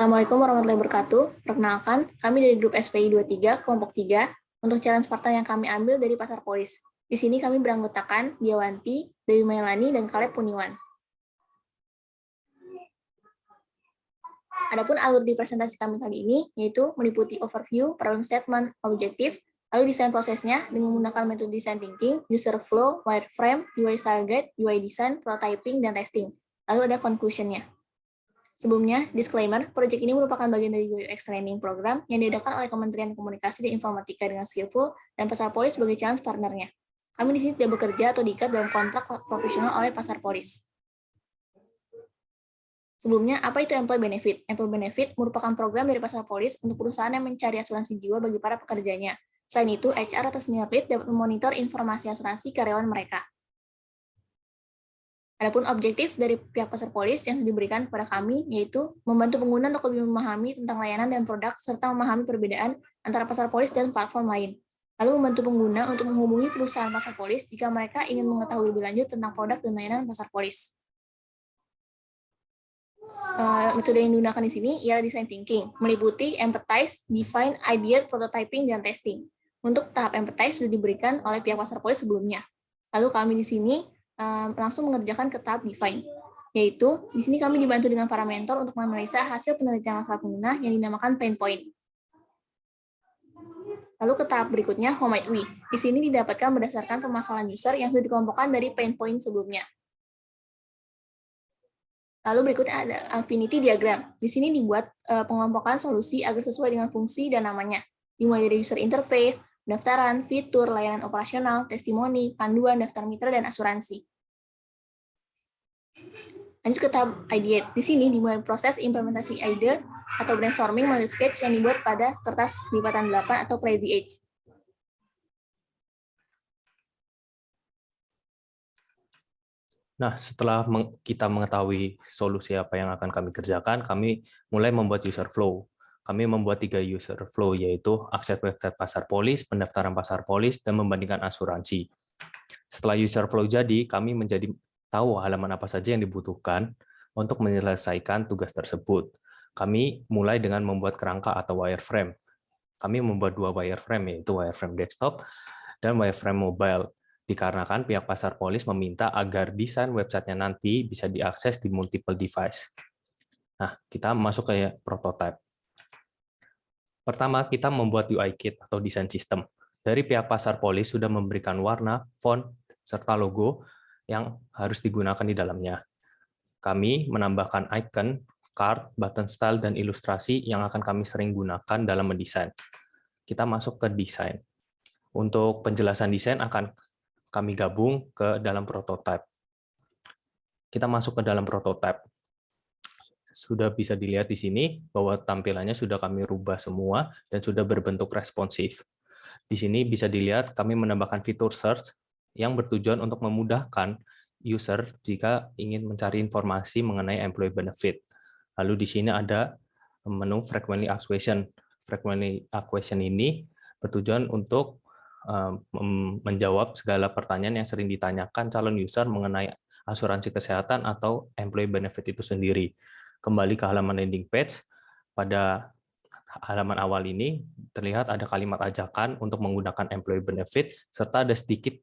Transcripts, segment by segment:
Assalamualaikum warahmatullahi wabarakatuh. Perkenalkan, kami dari grup SPI 23, kelompok 3, untuk challenge Spartan yang kami ambil dari Pasar Polis. Di sini kami beranggotakan Diawanti, Dewi Mailani, dan Kaleb Puniwan. Adapun alur di presentasi kami kali ini, yaitu meliputi overview, problem statement, objektif, lalu desain prosesnya dengan menggunakan metode design thinking, user flow, wireframe, UI style guide, UI design, prototyping, dan testing. Lalu ada conclusion-nya. Sebelumnya, disclaimer, proyek ini merupakan bagian dari UX Training Program yang diadakan oleh Kementerian Komunikasi dan Informatika dengan Skillful dan Pasar Polis sebagai challenge partnernya. Kami di sini tidak bekerja atau diikat dalam kontrak profesional oleh Pasar Polis. Sebelumnya, apa itu Employee Benefit? Employee Benefit merupakan program dari Pasar Polis untuk perusahaan yang mencari asuransi jiwa bagi para pekerjanya. Selain itu, HR atau senior lead dapat memonitor informasi asuransi karyawan mereka. Adapun objektif dari pihak Pasar Polis yang diberikan kepada kami yaitu membantu pengguna untuk lebih memahami tentang layanan dan produk serta memahami perbedaan antara Pasar Polis dan platform lain. Lalu membantu pengguna untuk menghubungi perusahaan Pasar Polis jika mereka ingin mengetahui lebih lanjut tentang produk dan layanan Pasar Polis. Metode yang digunakan di sini ialah design thinking, meliputi empathize, define, ideate, prototyping, dan testing. Untuk tahap empathize sudah diberikan oleh pihak Pasar Polis sebelumnya. Lalu kami di sini langsung mengerjakan ke tahap define, yaitu di sini kami dibantu dengan para mentor untuk menganalisa hasil penelitian masalah pengguna yang dinamakan pain point. Lalu ke tahap berikutnya, how might we? Di sini didapatkan berdasarkan permasalahan user yang sudah dikelompokkan dari pain point sebelumnya. Lalu berikutnya ada affinity diagram. Di sini dibuat pengelompokan solusi agar sesuai dengan fungsi dan namanya. Dimulai dari user interface, pendaftaran, fitur, layanan operasional, testimoni, panduan, daftar mitra, dan asuransi. Lanjut ke tahap ideate. Di sini dimulai proses implementasi ide atau brainstorming melalui sketch yang dibuat pada kertas lipatan 8 atau crazy edge. Nah, setelah kita mengetahui solusi apa yang akan kami kerjakan, kami mulai membuat user flow. Kami membuat 3 user flow, yaitu akses website Pasar Polis, pendaftaran Pasar Polis, dan membandingkan asuransi. Setelah user flow jadi, kami menjadi tahu halaman apa saja yang dibutuhkan untuk menyelesaikan tugas tersebut. Kami mulai dengan membuat kerangka atau wireframe. Kami membuat 2 wireframe, yaitu wireframe desktop dan wireframe mobile, dikarenakan pihak Pasar Polis meminta agar desain websitenya nanti bisa diakses di multiple device. Nah, kita masuk ke prototype. Pertama, kita membuat UI kit atau desain sistem. Dari pihak Pasar Polis sudah memberikan warna, font, serta logo yang harus digunakan di dalamnya. Kami menambahkan icon, card, button style, dan ilustrasi yang akan kami sering gunakan dalam mendesain. Kita masuk ke desain. Untuk penjelasan desain akan kami gabung ke dalam prototype. Kita masuk ke dalam prototype. Sudah bisa dilihat di sini bahwa tampilannya sudah kami rubah semua dan sudah berbentuk responsif. Di sini bisa dilihat kami menambahkan fitur search yang bertujuan untuk memudahkan user jika ingin mencari informasi mengenai employee benefit. Lalu di sini ada menu frequently asked question. Frequently asked question ini bertujuan untuk menjawab segala pertanyaan yang sering ditanyakan calon user mengenai asuransi kesehatan atau employee benefit itu sendiri. Kembali ke halaman landing page, pada halaman awal ini terlihat ada kalimat ajakan untuk menggunakan employee benefit, serta ada sedikit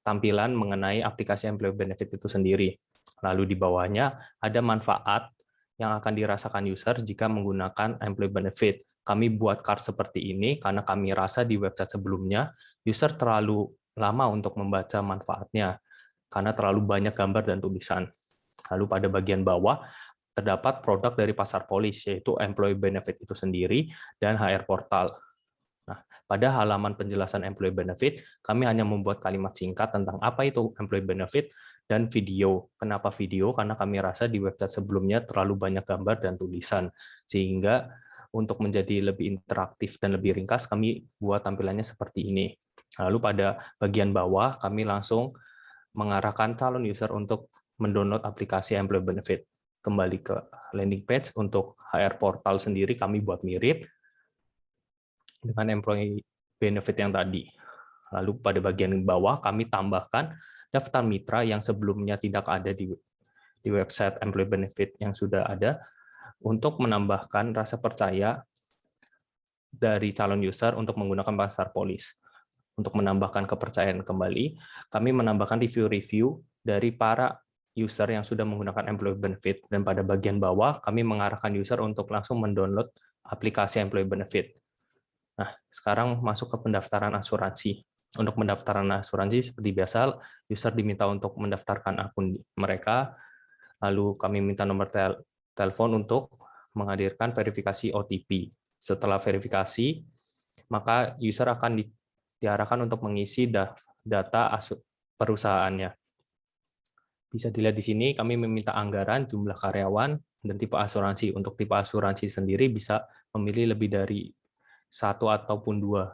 tampilan mengenai aplikasi employee benefit itu sendiri. Lalu di bawahnya ada manfaat yang akan dirasakan user jika menggunakan employee benefit. Kami buat card seperti ini karena kami rasa di website sebelumnya user terlalu lama untuk membaca manfaatnya karena terlalu banyak gambar dan tulisan. Lalu pada bagian bawah terdapat produk dari Pasar Polis, yaitu employee benefit itu sendiri dan HR portal. Nah, pada halaman penjelasan employee benefit, kami hanya membuat kalimat singkat tentang apa itu employee benefit dan video. Kenapa video? Karena kami rasa di website sebelumnya terlalu banyak gambar dan tulisan, sehingga untuk menjadi lebih interaktif dan lebih ringkas, kami buat tampilannya seperti ini. Lalu pada bagian bawah, kami langsung mengarahkan calon user untuk mendownload aplikasi employee benefit. Kembali ke landing page, untuk HR portal sendiri kami buat mirip dengan employee benefit yang tadi. Lalu pada bagian bawah kami tambahkan daftar mitra yang sebelumnya tidak ada di website employee benefit yang sudah ada. untuk menambahkan rasa percaya dari calon user untuk menggunakan pasar polis. Untuk menambahkan kepercayaan kembali, kami menambahkan review-review dari para user yang sudah menggunakan employee benefit, dan pada bagian bawah kami mengarahkan user untuk langsung mendownload aplikasi employee benefit. Nah, sekarang masuk ke pendaftaran asuransi. Untuk pendaftaran asuransi seperti biasa, user diminta untuk mendaftarkan akun mereka, lalu kami minta nomor telepon untuk menghadirkan verifikasi OTP. Setelah verifikasi, maka user akan diarahkan untuk mengisi data perusahaannya. Bisa dilihat di sini, kami meminta anggaran, jumlah karyawan, dan tipe asuransi. Untuk tipe asuransi sendiri bisa memilih lebih dari 1 ataupun 2.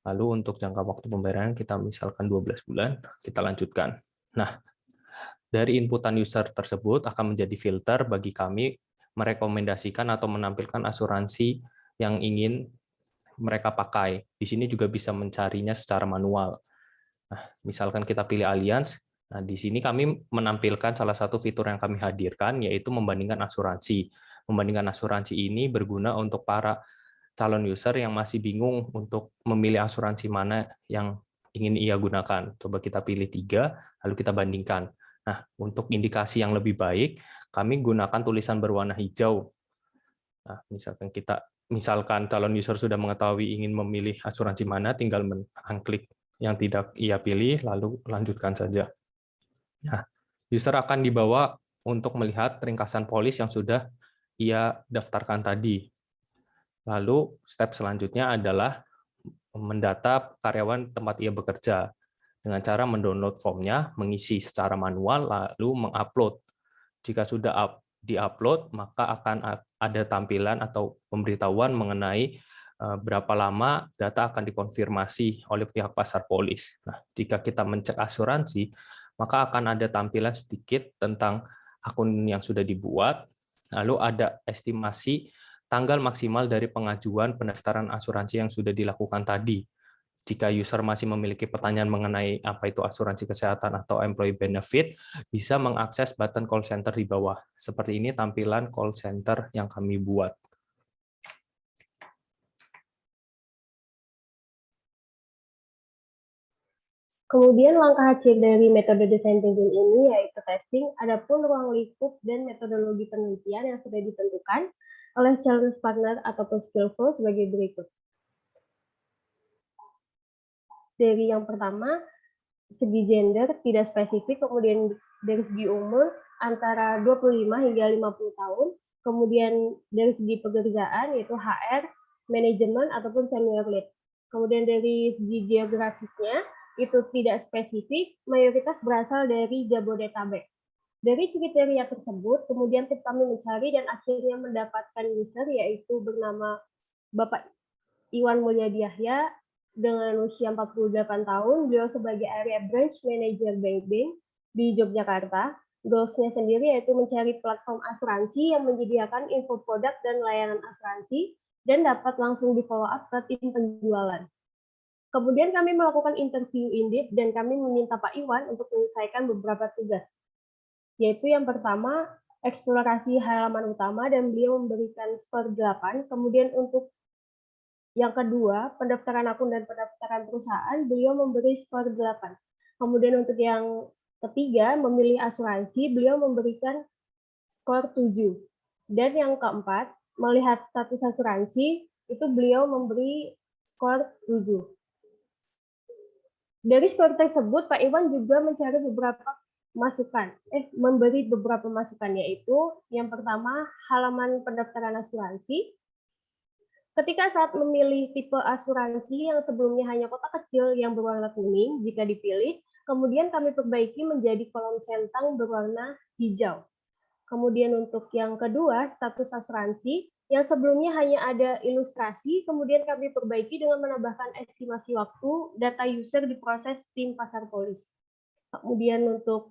Lalu untuk jangka waktu pembayaran kita misalkan 12 bulan, kita lanjutkan. Nah, dari inputan user tersebut akan menjadi filter bagi kami merekomendasikan atau menampilkan asuransi yang ingin mereka pakai. Di sini juga bisa mencarinya secara manual. Nah, misalkan kita pilih Allianz, nah di sini kami menampilkan salah satu fitur yang kami hadirkan, yaitu membandingkan asuransi. Membandingkan asuransi ini berguna untuk para calon user yang masih bingung untuk memilih asuransi mana yang ingin ia gunakan. Coba kita pilih 3, lalu kita bandingkan. Nah, untuk indikasi yang lebih baik, kami gunakan tulisan berwarna hijau. Nah, misalkan calon user sudah mengetahui ingin memilih asuransi mana, tinggal mengklik yang tidak ia pilih, lalu lanjutkan saja. Nah, user akan dibawa untuk melihat ringkasan polis yang sudah ia daftarkan tadi. Lalu, step selanjutnya adalah mendata karyawan tempat ia bekerja dengan cara mendownload formnya, mengisi secara manual, lalu mengupload. Jika sudah di-upload, maka akan ada tampilan atau pemberitahuan mengenai berapa lama data akan dikonfirmasi oleh pihak pasar polis. Nah, jika kita mencek asuransi, maka akan ada tampilan sedikit tentang akun yang sudah dibuat, lalu ada estimasi tanggal maksimal dari pengajuan pendaftaran asuransi yang sudah dilakukan tadi. Jika user masih memiliki pertanyaan mengenai apa itu asuransi kesehatan atau employee benefit, bisa mengakses button call center di bawah. Seperti ini tampilan call center yang kami buat. Kemudian langkah akhir dari metode design thinking ini yaitu testing, adapun ruang lingkup dan metodologi penelitian yang sudah ditentukan oleh challenge partner ataupun skillful sebagai berikut. Dari yang pertama, segi gender tidak spesifik, kemudian dari segi umur antara 25 hingga 50 tahun, kemudian dari segi pekerjaan yaitu HR, manajemen ataupun senior lead. Kemudian dari segi geografisnya itu tidak spesifik, mayoritas berasal dari Jabodetabek. Dari kriteria tersebut, kemudian tim kami mencari dan akhirnya mendapatkan user yaitu bernama Bapak Iwan Mulyadi Yahya dengan usia 48 tahun, beliau sebagai area branch manager bank di Yogyakarta. Goals-nya sendiri yaitu mencari platform asuransi yang menyediakan info produk dan layanan asuransi dan dapat langsung di-follow up ke tim penjualan. Kemudian kami melakukan interview in-depth dan kami meminta Pak Iwan untuk menyelesaikan beberapa tugas. Yaitu yang pertama, eksplorasi halaman utama dan beliau memberikan skor 8. Kemudian untuk yang kedua, pendaftaran akun dan pendaftaran perusahaan, beliau memberi skor 8. Kemudian untuk yang ketiga, memilih asuransi, beliau memberikan skor 7. Dan yang keempat, melihat status asuransi, itu beliau memberi skor 7. Dari skor tersebut, Pak Iwan juga mencari memberi beberapa masukan, yaitu yang pertama, halaman pendaftaran asuransi. Ketika saat memilih tipe asuransi yang sebelumnya hanya kotak kecil yang berwarna kuning, jika dipilih, kemudian kami perbaiki menjadi kolom centang berwarna hijau. Kemudian untuk yang kedua, status asuransi, yang sebelumnya hanya ada ilustrasi, kemudian kami perbaiki dengan menambahkan estimasi waktu data user diproses tim pasar polis. Kemudian untuk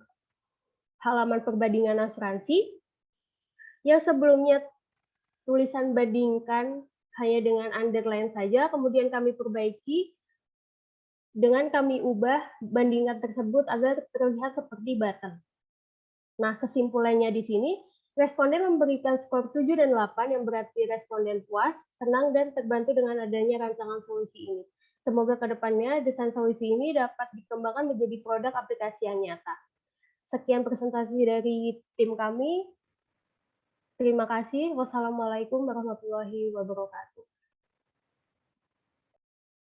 halaman perbandingan asuransi, yang sebelumnya tulisan bandingkan hanya dengan underline saja, kemudian kami perbaiki dengan kami ubah bandingan tersebut agar terlihat seperti button. Nah, kesimpulannya di sini, Responden memberikan skor 7 dan 8 yang berarti responden puas, senang, dan terbantu dengan adanya rancangan solusi ini. Semoga kedepannya desain solusi ini dapat dikembangkan menjadi produk aplikasi yang nyata. Sekian presentasi dari tim kami. Terima kasih. Wassalamualaikum warahmatullahi wabarakatuh.